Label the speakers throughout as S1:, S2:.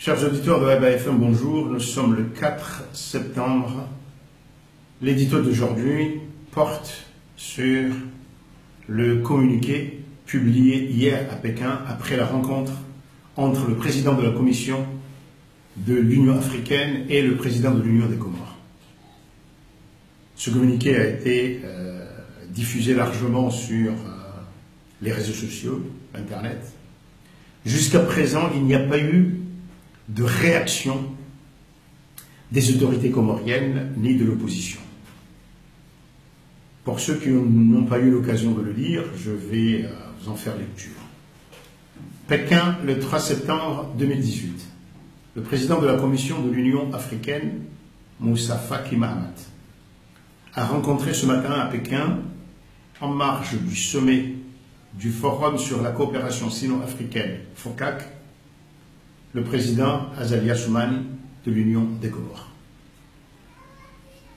S1: Chers auditeurs de Haïba FM, bonjour. Nous sommes le 4 septembre. L'édito d'aujourd'hui porte sur le communiqué publié hier à Pékin après la rencontre entre le président de la Commission de l'Union africaine et le président de l'Union des Comores. Ce communiqué a été diffusé largement sur les réseaux sociaux, Internet. Jusqu'à présent, il n'y a pas eu de réaction des autorités comoriennes ni de l'opposition. Pour ceux qui n'ont pas eu l'occasion de le lire, je vais vous en faire lecture. Pékin, le 3 septembre 2018. Le président de la Commission de l'Union africaine, Moussa Faki Mahamat, a rencontré ce matin à Pékin, en marge du sommet du Forum sur la coopération sino-africaine, FOCAC, le président Azali Assoumani de l'Union des Comores.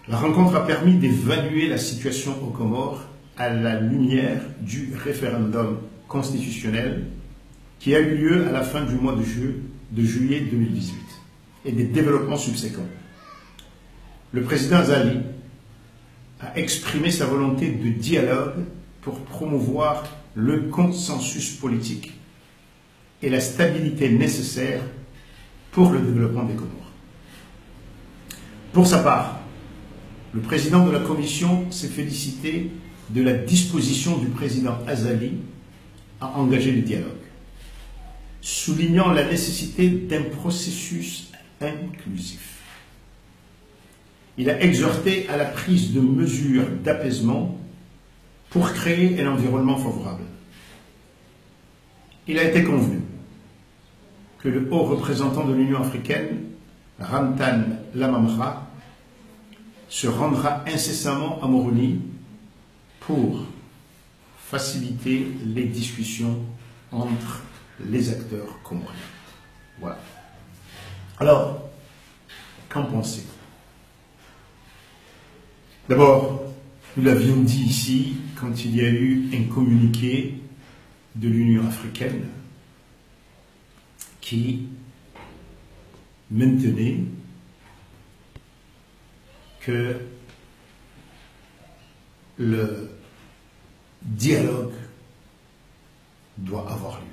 S1: La rencontre a permis d'évaluer la situation aux Comores à la lumière du référendum constitutionnel qui a eu lieu à la fin du mois de juillet 2018 et des développements subséquents. Le président Azali a exprimé sa volonté de dialogue pour promouvoir le consensus politique et la stabilité nécessaire pour le développement des Comores. Pour sa part, le président de la Commission s'est félicité de la disposition du président Azali à engager le dialogue, soulignant la nécessité d'un processus inclusif. Il a exhorté à la prise de mesures d'apaisement pour créer un environnement favorable. Il a été convenu que le haut représentant de l'Union africaine, Ramtan Lamamra, se rendra incessamment à Moroni pour faciliter les discussions entre les acteurs comoriens. Voilà. Alors, qu'en pensez-vous? D'abord, nous l'avions dit ici, quand il y a eu un communiqué de l'Union africaine qui maintenait que le dialogue doit avoir lieu.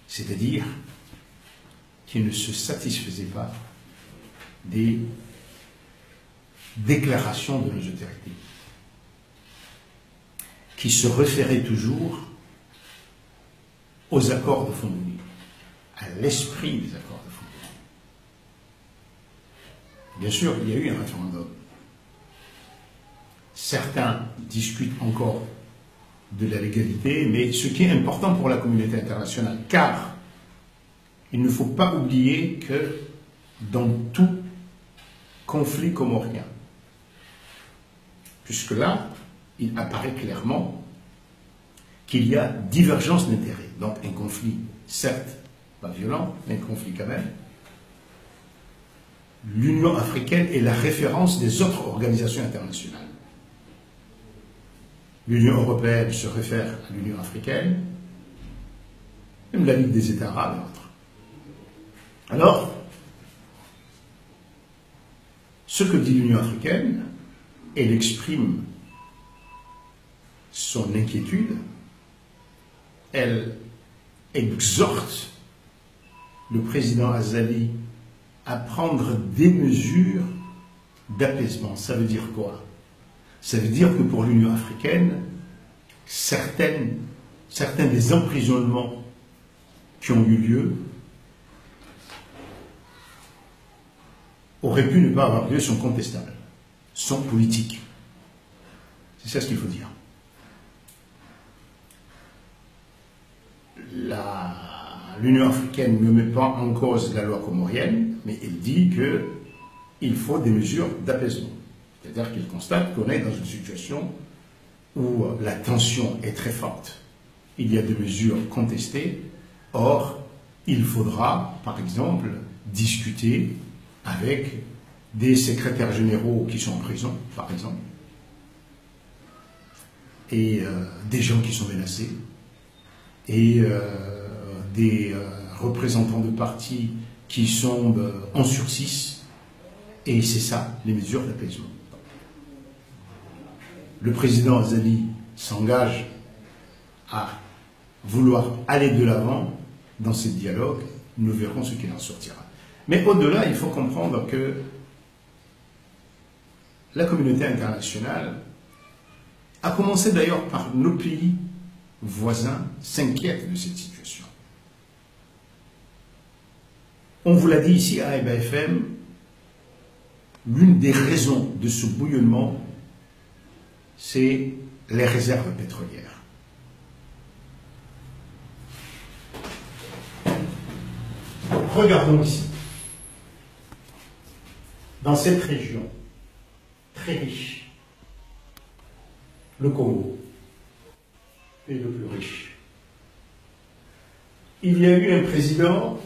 S1: C'est-à-dire qu'il ne se satisfaisait pas des déclarations de nos autorités, qui se référaient toujours aux accords de Fondouni, à l'esprit des accords de Fondouni. Bien sûr, il y a eu un référendum. Certains discutent encore de la légalité, mais ce qui est important pour la communauté internationale, car il ne faut pas oublier que dans tout conflit comorien, puisque là, il apparaît clairement qu'il y a divergence d'intérêts. Donc un conflit, certes, pas violent, mais un conflit quand même. L'Union africaine est la référence des autres organisations internationales. L'Union européenne se réfère à l'Union africaine, même la Ligue des États arabes et autres. Alors, ce que dit l'Union africaine, elle exprime son inquiétude, elle exhorte le président Azali à prendre des mesures d'apaisement. Ça veut dire quoi? Ça veut dire que pour l'Union africaine, certains des emprisonnements qui ont eu lieu auraient pu ne pas avoir lieu, sont contestables, sont politiques. C'est ça ce qu'il faut dire. L'Union africaine ne met pas en cause la loi comorienne, mais elle dit qu'il faut des mesures d'apaisement. C'est-à-dire qu'il constate qu'on est dans une situation où la tension est très forte. Il y a des mesures contestées. Or, il faudra, par exemple, discuter avec des secrétaires généraux qui sont en prison, par exemple, et des gens qui sont menacés, et des représentants de partis qui sont en sursis, et c'est ça, les mesures d'apaisement. Le président Azali s'engage à vouloir aller de l'avant dans ce dialogue, nous verrons ce qu'il en sortira. Mais au-delà, il faut comprendre que la communauté internationale, a commencé d'ailleurs par nos pays voisins, s'inquiètent de cette situation. On vous l'a dit ici à EBA-FM, l'une des raisons de ce bouillonnement, c'est les réserves pétrolières. Regardons ici, dans cette région très riche, le Congo est le plus riche. Il y a eu un président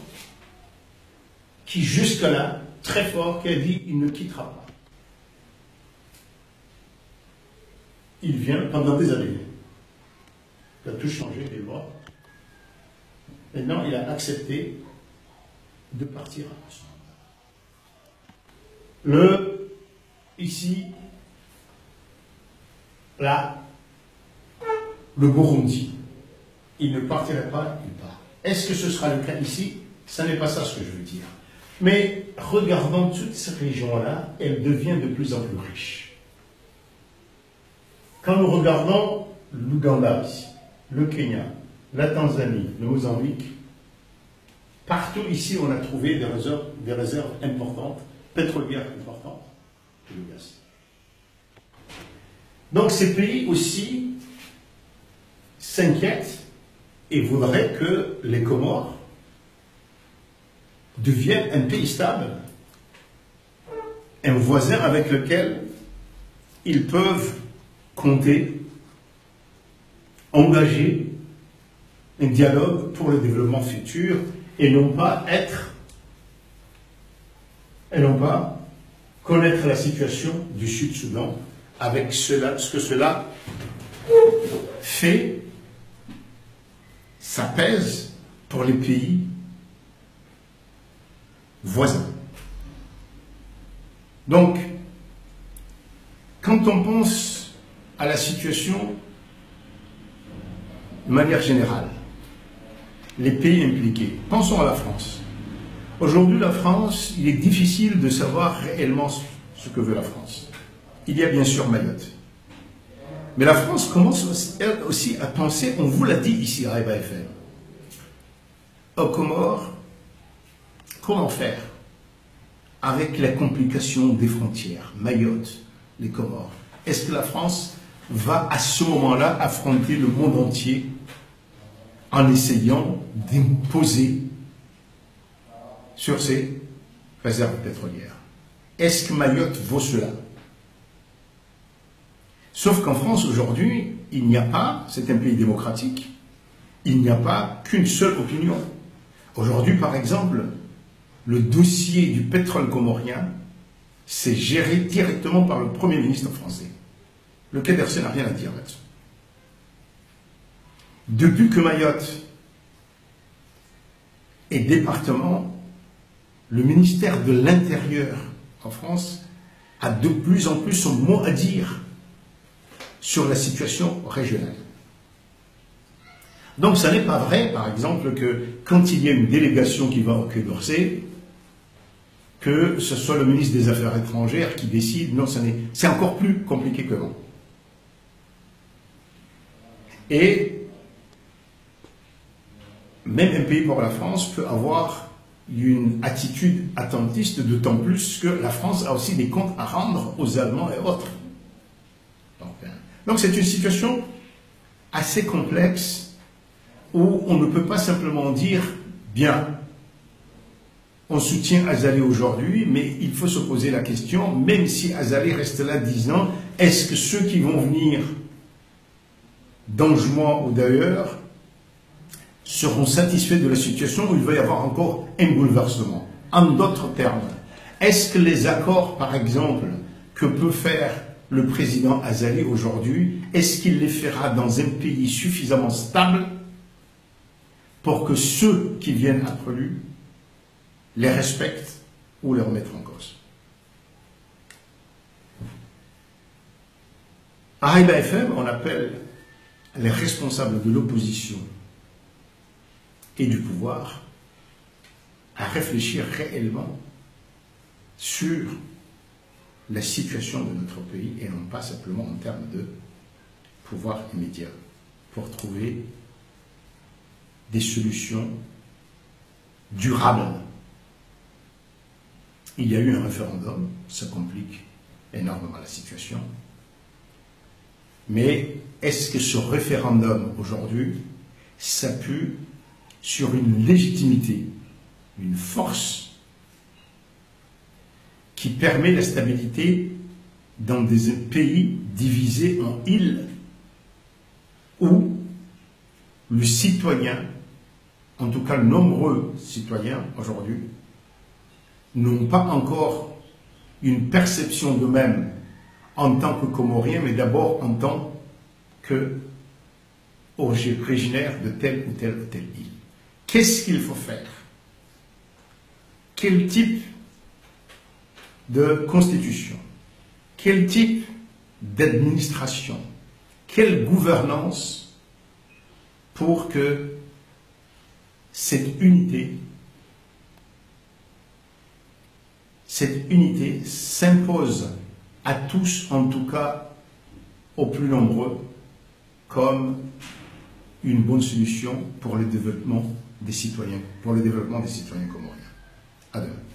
S1: qui jusque-là, très fort, qui a dit il ne quittera pas. Il vient pendant des années. Il a tout changé, les lois. Maintenant, il a accepté de partir à son ici, là, le Burundi, il ne partirait pas, il part. Est-ce que ce sera le cas ici? Ce n'est pas ça ce que je veux dire. Mais regardons toute cette région-là, elle devient de plus en plus riche. Quand nous regardons l'Ouganda ici, le Kenya, la Tanzanie, le Mozambique, partout ici on a trouvé des réserves importantes, pétrolières importantes, et le gaz. Donc ces pays aussi s'inquiètent et voudraient que les Comores deviennent un pays stable, un voisin avec lequel ils peuvent compter, engager un dialogue pour le développement futur et non pas connaître la situation du Sud-Soudan avec ce que cela fait, ça pèse pour les pays voisins. Donc, quand on pense à la situation de manière générale, les pays impliqués, pensons à la France. Aujourd'hui, la France, il est difficile de savoir réellement ce que veut la France. Il y a bien sûr Mayotte. Mais la France commence elle aussi à penser, on vous l'a dit ici à EBA-FM, aux Comores, comment faire avec la complication des frontières, Mayotte, les Comores. Est-ce que la France va à ce moment-là affronter le monde entier en essayant d'imposer sur ses réserves pétrolières? Est-ce que Mayotte vaut cela? Sauf qu'en France, aujourd'hui, il n'y a pas, c'est un pays démocratique, il n'y a pas qu'une seule opinion. Aujourd'hui, par exemple, le dossier du pétrole comorien, c'est géré directement par le Premier ministre français. Le Quai d'Orsay n'a rien à dire là-dessus. Depuis que Mayotte est département, le ministère de l'Intérieur en France a de plus en plus son mot à dire sur la situation régionale. Donc, ça n'est pas vrai, par exemple, que quand il y a une délégation qui va au Quai d'Orsay, que ce soit le ministre des Affaires étrangères qui décide. Non, c'est encore plus compliqué que non. Et même un pays comme la France peut avoir une attitude attentiste, d'autant plus que la France a aussi des comptes à rendre aux Allemands et autres. Donc c'est une situation assez complexe où on ne peut pas simplement dire bien, on soutient Azali aujourd'hui, mais il faut se poser la question, même si Azali reste là 10 ans, est-ce que ceux qui vont venir d'Anjouan ou d'ailleurs seront satisfaits de la situation où il va y avoir encore un bouleversement? En d'autres termes, est-ce que les accords, par exemple, que peut faire le président Azali aujourd'hui, est-ce qu'il les fera dans un pays suffisamment stable pour que ceux qui viennent après lui les respecte ou les remettre en cause. À Haïba FM, on appelle les responsables de l'opposition et du pouvoir à réfléchir réellement sur la situation de notre pays et non pas simplement en termes de pouvoir immédiat, pour trouver des solutions durables. Il y a eu un référendum, ça complique énormément la situation. Mais est-ce que ce référendum aujourd'hui s'appuie sur une légitimité, une force qui permet la stabilité dans des pays divisés en îles où le citoyen, en tout cas nombreux citoyens aujourd'hui, n'ont pas encore une perception d'eux-mêmes en tant que Comoriens, mais d'abord en tant que originaires de telle ou telle île. Qu'est-ce qu'il faut faire? Quel type de constitution? Quel type d'administration? Quelle gouvernance pour que cette unité s'impose à tous, en tout cas aux plus nombreux, comme une bonne solution pour le développement des citoyens, comoriens. À demain.